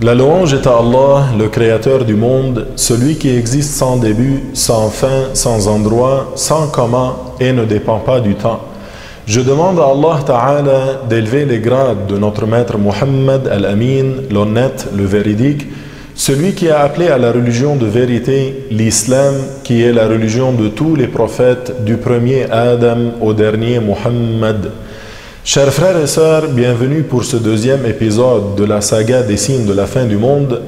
La louange est à Allah, le Créateur du monde, celui qui existe sans début, sans fin, sans endroit, sans commun et ne dépend pas du temps. Je demande à Allah Ta'ala d'élever les grades de notre maître Muhammad al-Amin, l'honnête, le véridique, celui qui a appelé à la religion de vérité, l'islam, qui est la religion de tous les prophètes, du premier Adam au dernier Muhammad. Chers frères et sœurs, bienvenue pour ce deuxième épisode de la saga des signes de la fin du monde.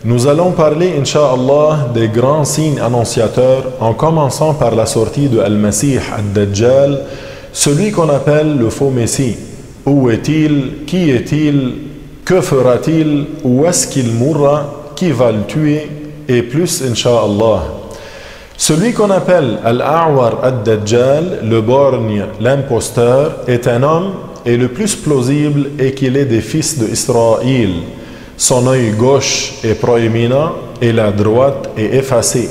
Nous allons parler, Inch'Allah, des grands signes annonciateurs, en commençant par la sortie de Al-Masih Ad-Dajjal, celui qu'on appelle le faux Messie. Où est-il? Qui est-il? Que fera-t-il? Où est-ce qu'il mourra? Qui va le tuer? Et plus, Inch'Allah. Celui qu'on appelle Al-A'war Ad-Dajjal, le borgne, l'imposteur, est un homme et le plus plausible est qu'il est des fils d'Israël. Son œil gauche est proéminent et la droite est effacée.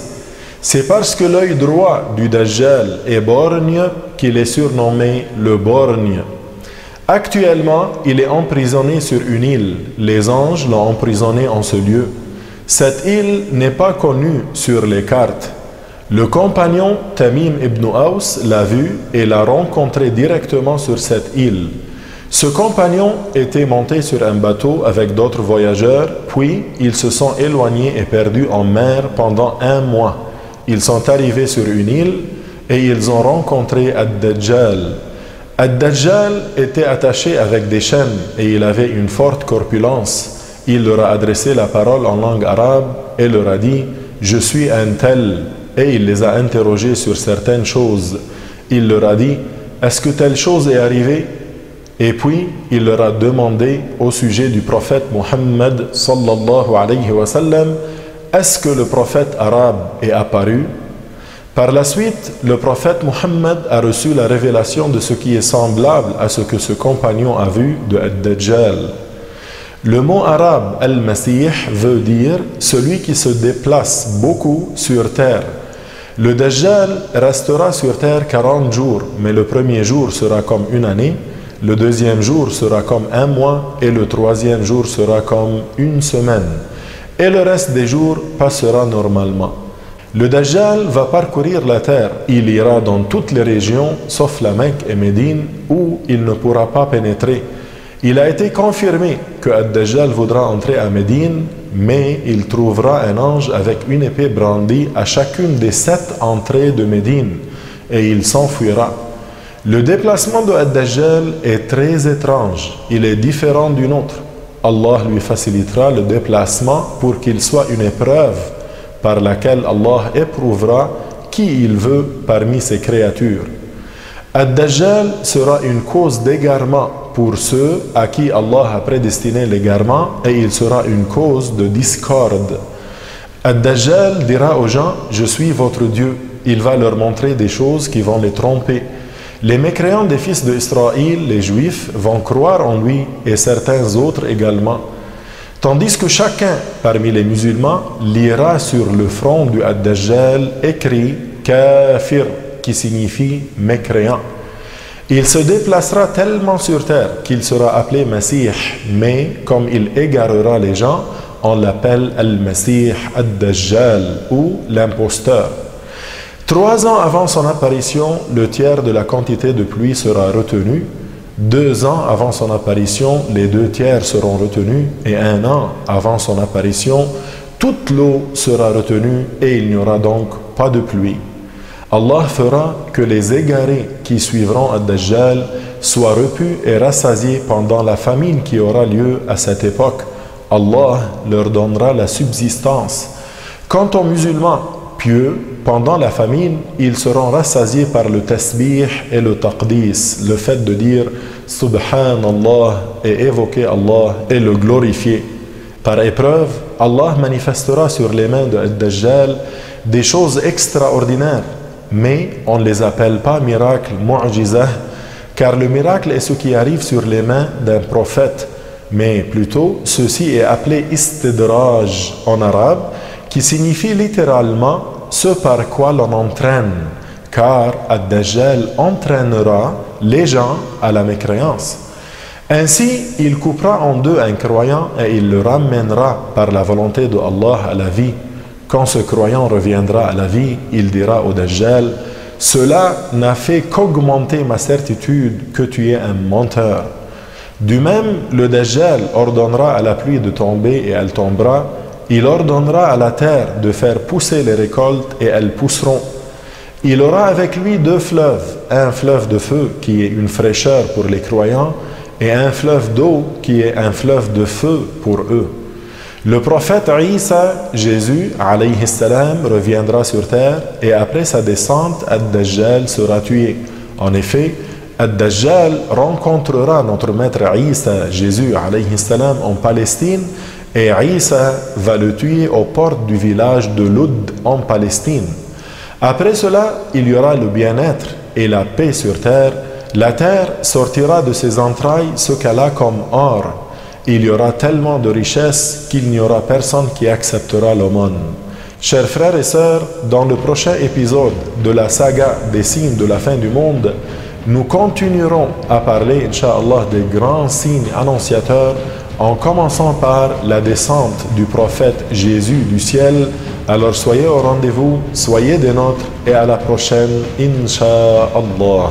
C'est parce que l'œil droit du Dajjal est borgne qu'il est surnommé le borgne. Actuellement, il est emprisonné sur une île. Les anges l'ont emprisonné en ce lieu. Cette île n'est pas connue sur les cartes. Le compagnon Tamim ibn Aus l'a vu et l'a rencontré directement sur cette île. Ce compagnon était monté sur un bateau avec d'autres voyageurs, puis ils se sont éloignés et perdus en mer pendant 1 mois. Ils sont arrivés sur une île et ils ont rencontré Ad-Dajjal. Ad-Dajjal était attaché avec des chaînes et il avait une forte corpulence. Il leur a adressé la parole en langue arabe et leur a dit « Je suis un tel ». Et il les a interrogés sur certaines choses. Il leur a dit « Est-ce que telle chose est arrivée ?» Et puis, il leur a demandé au sujet du prophète Muhammad sallallahu alayhi wa sallam « Est-ce que le prophète arabe est apparu ?» Par la suite, le prophète Muhammad a reçu la révélation de ce qui est semblable à ce que ce compagnon a vu de Ad-Dajjal. Le mot arabe Al-Masih veut dire « celui qui se déplace beaucoup sur terre ». Le Dajjal restera sur terre 40 jours, mais le premier jour sera comme une année, le deuxième jour sera comme 1 mois et le troisième jour sera comme 1 semaine. Et le reste des jours passera normalement. Le Dajjal va parcourir la terre. Il ira dans toutes les régions, sauf la Mecque et Médine, où il ne pourra pas pénétrer. Il a été confirmé que Ad-Dajjal voudra entrer à Médine, mais il trouvera un ange avec une épée brandie à chacune des 7 entrées de Médine, et il s'enfuira. Le déplacement de Ad-Dajjal est très étrange. Il est différent du nôtre. Allah lui facilitera le déplacement pour qu'il soit une épreuve par laquelle Allah éprouvera qui il veut parmi ses créatures. Ad-Dajjal sera une cause d'égarement pour ceux à qui Allah a prédestiné l'égarement et il sera une cause de discorde. Ad-Dajjal dira aux gens « Je suis votre Dieu ». Il va leur montrer des choses qui vont les tromper. Les mécréants des fils d'Israël, les Juifs, vont croire en lui et certains autres également. Tandis que chacun parmi les musulmans lira sur le front du Ad-Dajjal écrit « Kafir » qui signifie « mécréant ». Il se déplacera tellement sur terre qu'il sera appelé Masih, mais comme il égarera les gens, on l'appelle Al-Masih Ad-Dajjal ou l'imposteur. 3 ans avant son apparition, le tiers de la quantité de pluie sera retenu. 2 ans avant son apparition, les 2 tiers seront retenus. Et 1 an avant son apparition, toute l'eau sera retenue et il n'y aura donc pas de pluie. Allah fera que les égarés qui suivront Ad-Dajjal soient repus et rassasiés pendant la famine qui aura lieu à cette époque. Allah leur donnera la subsistance. Quant aux musulmans pieux, pendant la famine, ils seront rassasiés par le tasbih et le taqdis, le fait de dire Subhanallah et évoquer Allah et le glorifier. Par épreuve, Allah manifestera sur les mains de Ad-Dajjal des choses extraordinaires. Mais on ne les appelle pas miracles, mu'jizah, car le miracle est ce qui arrive sur les mains d'un prophète. Mais plutôt, ceci est appelé istidraj en arabe, qui signifie littéralement ce par quoi l'on entraîne, car Ad-Dajjal entraînera les gens à la mécréance. Ainsi, il coupera en deux un croyant et il le ramènera par la volonté de Allah à la vie. Quand ce croyant reviendra à la vie, il dira au Dajjal, « Cela n'a fait qu'augmenter ma certitude que tu es un menteur. » Du même, le Dajjal ordonnera à la pluie de tomber et elle tombera. Il ordonnera à la terre de faire pousser les récoltes et elles pousseront. Il aura avec lui deux fleuves, un fleuve de feu qui est une fraîcheur pour les croyants et un fleuve d'eau qui est un fleuve de feu pour eux. Le prophète Isa, Jésus, alayhi salam, reviendra sur terre et après sa descente, Ad-Dajjal sera tué. En effet, Ad-Dajjal rencontrera notre maître Isa, Jésus, alayhi salam, en Palestine et Isa va le tuer aux portes du village de Lud en Palestine. Après cela, il y aura le bien-être et la paix sur terre. La terre sortira de ses entrailles ce qu'elle a comme or. Il y aura tellement de richesses qu'il n'y aura personne qui acceptera l'aumône. Chers frères et sœurs, dans le prochain épisode de la saga des signes de la fin du monde, nous continuerons à parler, Inch'Allah, des grands signes annonciateurs en commençant par la descente du prophète Jésus du ciel. Alors soyez au rendez-vous, soyez des nôtres et à la prochaine, Inch'Allah.